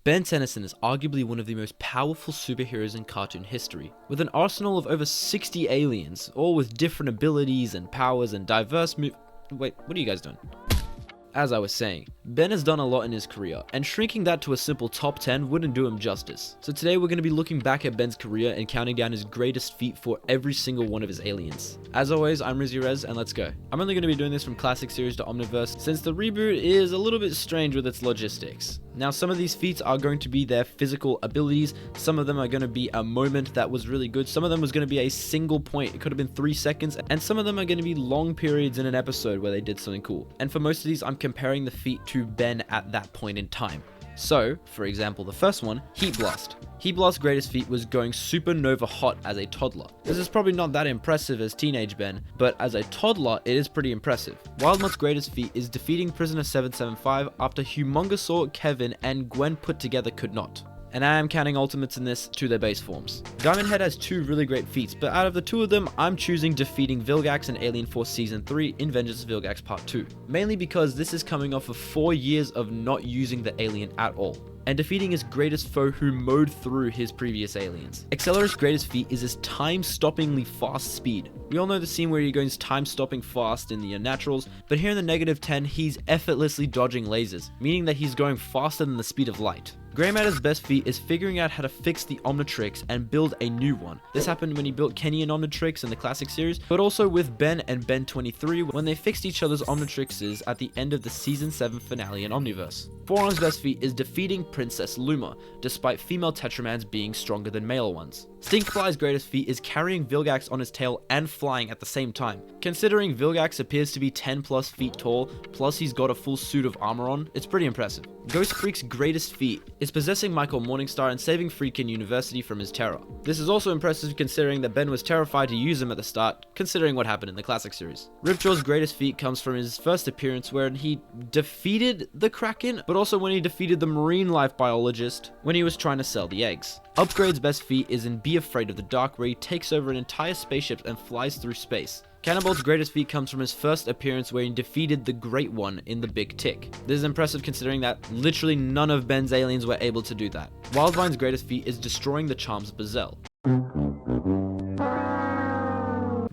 Ben Tennyson is arguably one of the most powerful superheroes in cartoon history, with an arsenal of over 60 aliens, all with different abilities and powers and diverse Wait, what are you guys doing? As I was saying, Ben has done a lot in his career, and shrinking that to a simple top 10 wouldn't do him justice. So today we're going to be looking back at Ben's career and counting down his greatest feat for every single one of his aliens. As always, I'm Rizzyrez, and let's go. I'm only going to be doing this from classic series to Omniverse, since the reboot is a little bit strange with its logistics. Now, some of these feats are going to be their physical abilities, some of them are going to be a moment that was really good, some of them was going to be a single point, it could have been 3 seconds, and some of them are going to be long periods in an episode where they did something cool. And for most of these, I'm comparing the feat to Ben at that point in time. So, for example, the first one, Heat Blast. Heat Blast's greatest feat was going supernova hot as a toddler. This is probably not that impressive as teenage Ben, but as a toddler, it is pretty impressive. Wildmutt's greatest feat is defeating Prisoner 775 after Humongosaur, Kevin, and Gwen put together could not. And I am counting ultimates in this to their base forms. Diamond Head has 2 really great feats, but out of the 2 of them, I'm choosing defeating Vilgax in Alien Force Season 3 in Vengeance of Vilgax Part 2. Mainly because this is coming off of 4 years of not using the alien at all, and defeating his greatest foe who mowed through his previous aliens. Accelerate's greatest feat is his time-stoppingly fast speed. We all know the scene where he goes time-stopping fast in the Unnaturals, but here in the negative 10, he's effortlessly dodging lasers, meaning that he's going faster than the speed of light. Grey Matter's best feat is figuring out how to fix the Omnitrix and build a new one. This happened when he built Kenny and Omnitrix in the classic series, but also with Ben and Ben 23 when they fixed each other's Omnitrixes at the end of the Season 7 finale in Omniverse. Forearm's best feat is defeating Princess Luma, despite female Tetramans being stronger than male ones. Stinkfly's greatest feat is carrying Vilgax on his tail and flying at the same time. Considering Vilgax appears to be 10 plus feet tall, plus he's got a full suit of armor on, it's pretty impressive. Ghost Freak's greatest feat is possessing Michael Morningstar and saving Freakin' University from his terror. This is also impressive considering that Ben was terrified to use him at the start, considering what happened in the classic series. Ripjaw's greatest feat comes from his first appearance where he defeated the Kraken, but also when he defeated the marine life biologist when he was trying to sell the eggs. Upgrade's best feat is in Be Afraid of the Dark, where he takes over an entire spaceship and flies through space. Cannonball's greatest feat comes from his first appearance where he defeated the Great One in the Big Tick. This is impressive considering that literally none of Ben's aliens were able to do that. Wildvine's greatest feat is destroying the charms of Bazelle.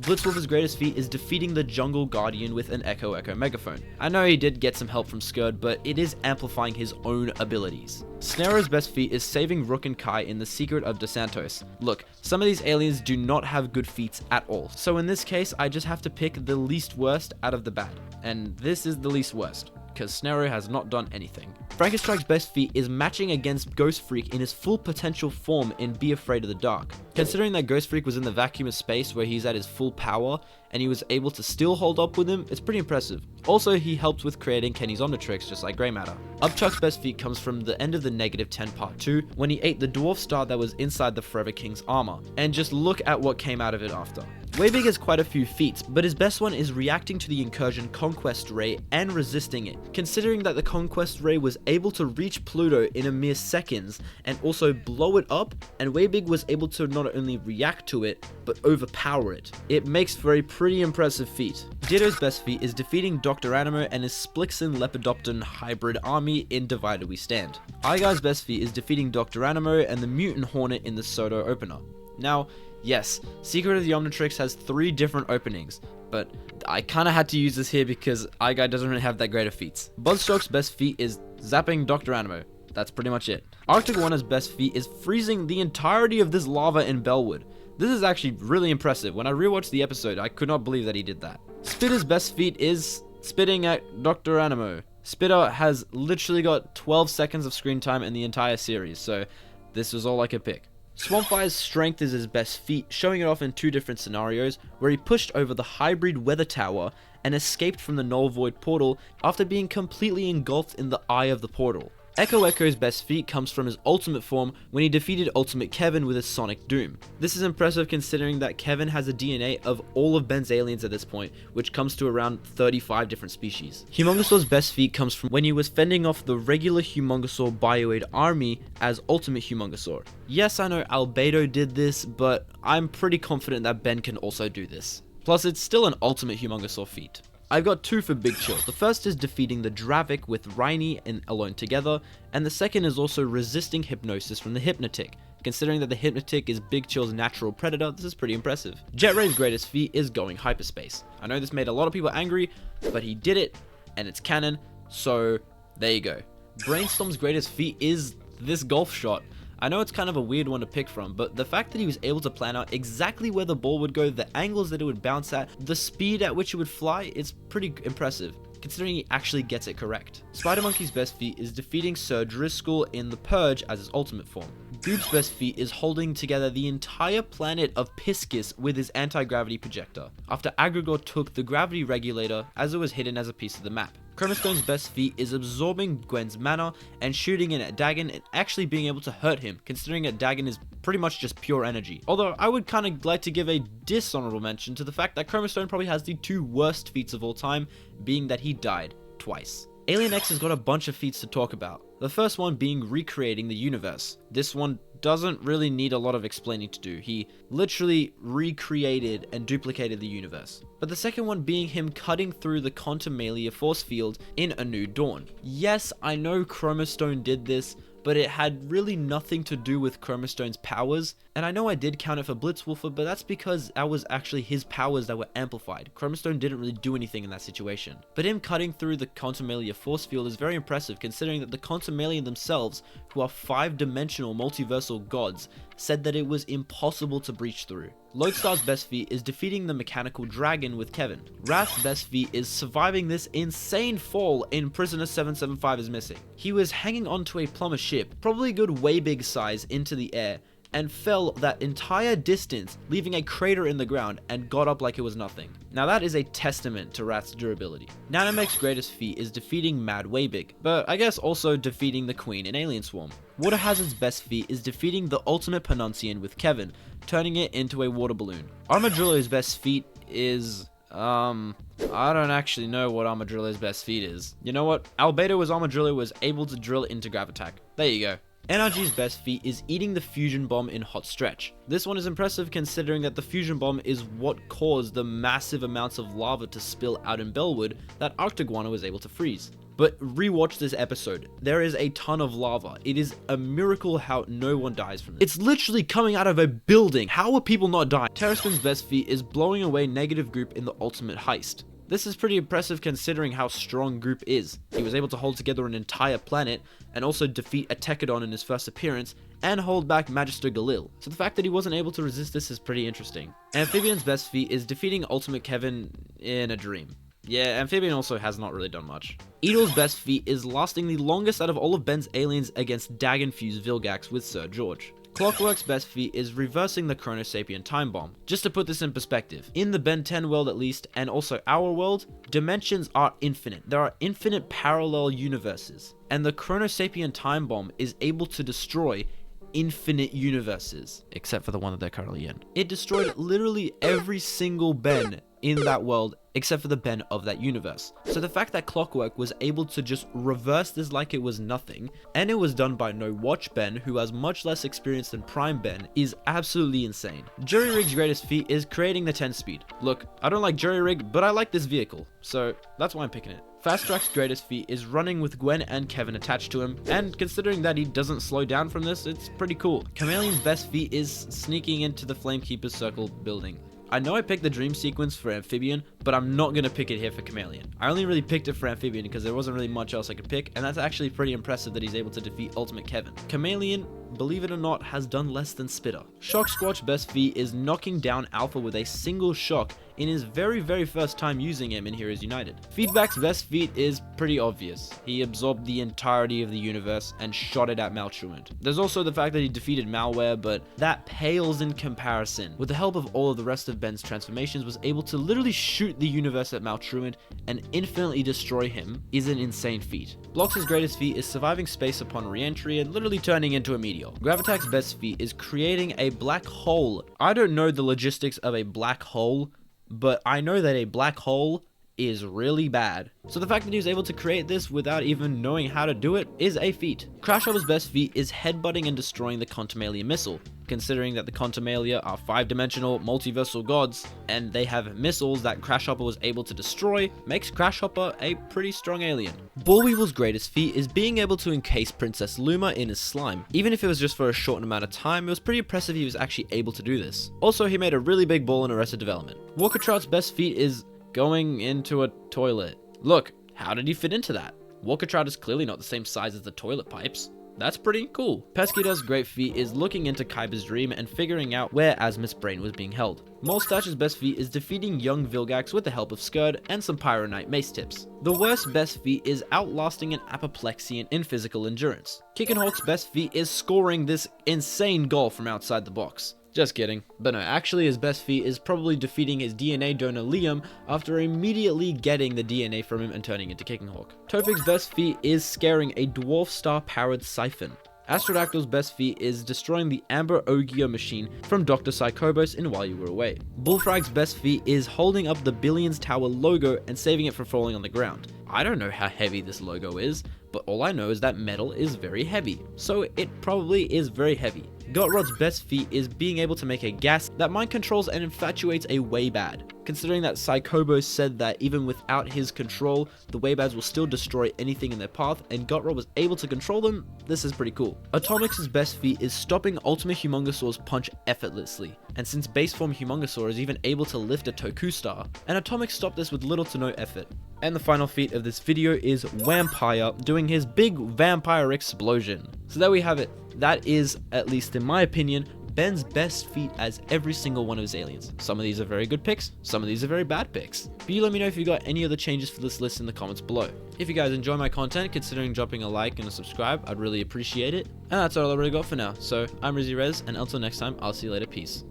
Blitzwolf's greatest feat is defeating the Jungle Guardian with an Echo megaphone. I know he did get some help from Skurd, but it is amplifying his own abilities. Snaro's best feat is saving Rook and Kai in The Secret of DeSantos. Look, some of these aliens do not have good feats at all, so in this case I just have to pick the least worst out of the bad, and this is the least worst, because Snaro has not done anything. Frankenstrike's best feat is matching against Ghost Freak in his full potential form in Be Afraid of the Dark. Considering that Ghost Freak was in the vacuum of space where he's at his full power, and he was able to still hold up with him, it's pretty impressive. Also, he helped with creating Kenny's Omnitrix just like Grey Matter. Upchuck's best feat comes from the end of the negative 10 part 2, when he ate the dwarf star that was inside the Forever King's armor, and just look at what came out of it after. Waybig has quite a few feats, but his best one is reacting to the incursion Conquest Ray and resisting it. Considering that the Conquest Ray was able to reach Pluto in a mere seconds and also blow it up, and Waybig was able to not only react to it, but overpower it. It makes for a pretty impressive feat. Ditto's best feat is defeating Dr. Animo and his Splixen Lepidopton hybrid army in Divided We Stand. Iguy's best feat is defeating Dr. Animo and the Mutant Hornet in the Soto opener. Now, yes, Secret of the Omnitrix has 3 different openings, but I kinda had to use this here because Iguy doesn't really have that great of feats. Buzzshock's best feat is zapping Dr. Animo. That's pretty much it. Arctic Wanna's best feat is freezing the entirety of this lava in Bellwood. This is actually really impressive. When I rewatched the episode, I could not believe that he did that. Spitter's best feat is spitting at Dr. Animo. Spitter has literally got 12 seconds of screen time in the entire series, so this was all I could pick. Swampfire's strength is his best feat, showing it off in 2 different scenarios, where he pushed over the hybrid weather tower and escaped from the Null Void portal after being completely engulfed in the eye of the portal. Echo's best feat comes from his ultimate form when he defeated Ultimate Kevin with his Sonic Doom. This is impressive considering that Kevin has a DNA of all of Ben's aliens at this point, which comes to around 35 different species. Humongosaur's best feat comes from when he was fending off the regular Humongosaur Bioid army as Ultimate Humongosaur. Yes, I know Albedo did this, but I'm pretty confident that Ben can also do this. Plus, it's still an Ultimate Humongosaur feat. I've got two for Big Chill. The first is defeating the Dravik with Rainy and Alone Together, and the second is also resisting hypnosis from the Hypnotic. Considering that the Hypnotic is Big Chill's natural predator, this is pretty impressive. Jet Ray's greatest feat is going hyperspace. I know this made a lot of people angry, but he did it, and it's canon, so there you go. Brainstorm's greatest feat is this golf shot. I know it's kind of a weird one to pick from, but the fact that he was able to plan out exactly where the ball would go, the angles that it would bounce at, the speed at which it would fly, it's pretty impressive, considering he actually gets it correct. Spider Monkey's best feat is defeating Sir Driscoll in the Purge as his ultimate form. Goob's best feat is holding together the entire planet of Piscis with his anti-gravity projector, after Agrigor took the gravity regulator as it was hidden as a piece of the map. Chromastone's best feat is absorbing Gwen's mana and shooting in at Dagon and actually being able to hurt him, considering that Dagon is pretty much just pure energy. Although I would kind of like to give a dishonorable mention to the fact that Chromastone probably has the two worst feats of all time, being that he died twice. Alien X has got a bunch of feats to talk about. The first one being recreating the universe. This one doesn't really need a lot of explaining to do. He literally recreated and duplicated the universe. But the second one being him cutting through the Quantumalia force field in A New Dawn. Yes, I know Chromastone did this, but it had really nothing to do with Chromastone's powers, and I know I did count it for Blitzwolfer, but that's because that was actually his powers that were amplified. Chromastone didn't really do anything in that situation. But him cutting through the Quantumalia force field is very impressive, considering that the Quantumalia themselves, who are 5-dimensional multiversal gods, said that it was impossible to breach through. Lodestar's best feat is defeating the mechanical dragon with Kevin. Wrath's best feat is surviving this insane fall in Prisoner 775 is missing. He was hanging onto a plumber ship, probably a good way big size, into the air, and fell that entire distance, leaving a crater in the ground, and got up like it was nothing. Now that is a testament to Wrath's durability. Nanomech's greatest feat is defeating Mad Waybig, but I guess also defeating the Queen in Alien Swarm. Water Hazard's best feat is defeating the Ultimate Pronuncian with Kevin, turning it into a water balloon. Armadillo's best feat is... I don't actually know what Armadillo's best feat is. You know what? Albedo as Armadillo was able to drill into Gravitack. There you go. NRG's best feat is eating the fusion bomb in Hot Stretch. This one is impressive considering that the fusion bomb is what caused the massive amounts of lava to spill out in Bellwood that Arctiguana was able to freeze. But rewatch this episode. There is a ton of lava. It is a miracle how no one dies from this. It's literally coming out of a building. How are people not dying? Terraskin's best feat is blowing away Negative Group in the ultimate heist. This is pretty impressive considering how strong Group is. He was able to hold together an entire planet and also defeat a Tekadon in his first appearance and hold back Magister Galil. So the fact that he wasn't able to resist this is pretty interesting. Amphibian's best feat is defeating Ultimate Kevin in a dream. Yeah, Amphibian also has not really done much. Edel's best feat is lasting the longest out of all of Ben's aliens against Dagon-fused Vilgax with Sir George. Clockwork's best feat is reversing the Chronosapien time bomb. Just to put this in perspective, in the Ben 10 world at least, and also our world, dimensions are infinite. There are infinite parallel universes, and the Chronosapien time bomb is able to destroy infinite universes, except for the one that they're currently in. It destroyed literally every single Ben in that world except for the Ben of that universe. So the fact that Clockwork was able to just reverse this like it was nothing, and it was done by No Watch Ben, who has much less experience than Prime Ben, is absolutely insane. Jury Rig's greatest feat is creating the 10 speed. Look, I don't like Jury Rig, but I like this vehicle, so that's why I'm picking it. Fast Track's greatest feat is running with Gwen and Kevin attached to him, and considering that he doesn't slow down from this, it's pretty cool. Chameleon's best feat is sneaking into the Flamekeeper's circle building. I know I picked the dream sequence for Amphibian, but I'm not going to pick it here for Chameleon. I only really picked it for Amphibian because there wasn't really much else I could pick, and that's actually pretty impressive that he's able to defeat Ultimate Kevin. Chameleon, believe it or not, has done less than Spitter. Shock Squatch's best feat is knocking down Alpha with a single shock in his very first time using him in Heroes United. Feedback's best feat is pretty obvious. He absorbed the entirety of the universe and shot it at Maltruant. There's also the fact that he defeated Malware, but that pales in comparison. With the help of all of the rest of Ben's transformations, was able to literally shoot the universe at Maltruant and infinitely destroy him is an insane feat. Blox's greatest feat is surviving space upon re-entry and literally turning into a meteor. Gravitack's best feat is creating a black hole. I don't know the logistics of a black hole, but I know that a black hole is really bad. So the fact that he was able to create this without even knowing how to do it is a feat. Crash Hopper's best feat is headbutting and destroying the Contumalia missile. Considering that the Contumalia are 5-dimensional multiversal gods and they have missiles that Crash Hopper was able to destroy, makes Crash Hopper a pretty strong alien. Ball Weevil's greatest feat is being able to encase Princess Luma in his slime. Even if it was just for a short amount of time, it was pretty impressive he was actually able to do this. Also, he made a really big ball in Arrested Development. Walkatrout's best feat is going into a toilet. Look, how did he fit into that? Walkatrout is clearly not the same size as the toilet pipes. That's pretty cool. Peskydar's great feat is looking into Kaiba's dream and figuring out where Asmus' brain was being held. Molstach's best feat is defeating young Vilgax with the help of Skurd and some Pyronite mace tips. The worst best feat is outlasting an Apoplexian in physical endurance. Kickenhawk's best feat is scoring this insane goal from outside the box. Just kidding. But no, actually his best feat is probably defeating his DNA donor Liam after immediately getting the DNA from him and turning into Kickenhawk. Topig's best feat is scaring a Dwarf Star powered Siphon. Astrodactyl's best feat is destroying the Amber Ogio machine from Dr. Psychobos in While You Were Away. Bullfrag's best feat is holding up the Billions Tower logo and saving it from falling on the ground. I don't know how heavy this logo is, but all I know is that metal is very heavy, so it probably is very heavy. Gotrod's best feat is being able to make a gas that mind controls and infatuates a Waybad. Considering that Psychobos said that even without his control, the Waybads will still destroy anything in their path, and Gotrod was able to control them, this is pretty cool. Atomix's best feat is stopping Ultima Humongosaur's punch effortlessly, and since base form Humongosaur is even able to lift a Toku Star, and Atomix stopped this with little to no effort. And the final feat of this video is Vampire doing his big vampire explosion. So there we have it. That is, at least in my opinion, Ben's best feat as every single one of his aliens. Some of these are very good picks, some of these are very bad picks. But you let me know if you got any other changes for this list in the comments below. If you guys enjoy my content, considering dropping a like and a subscribe, I'd really appreciate it. And that's all I really got for now. So I'm Rizzyrez, and until next time, I'll see you later. Peace.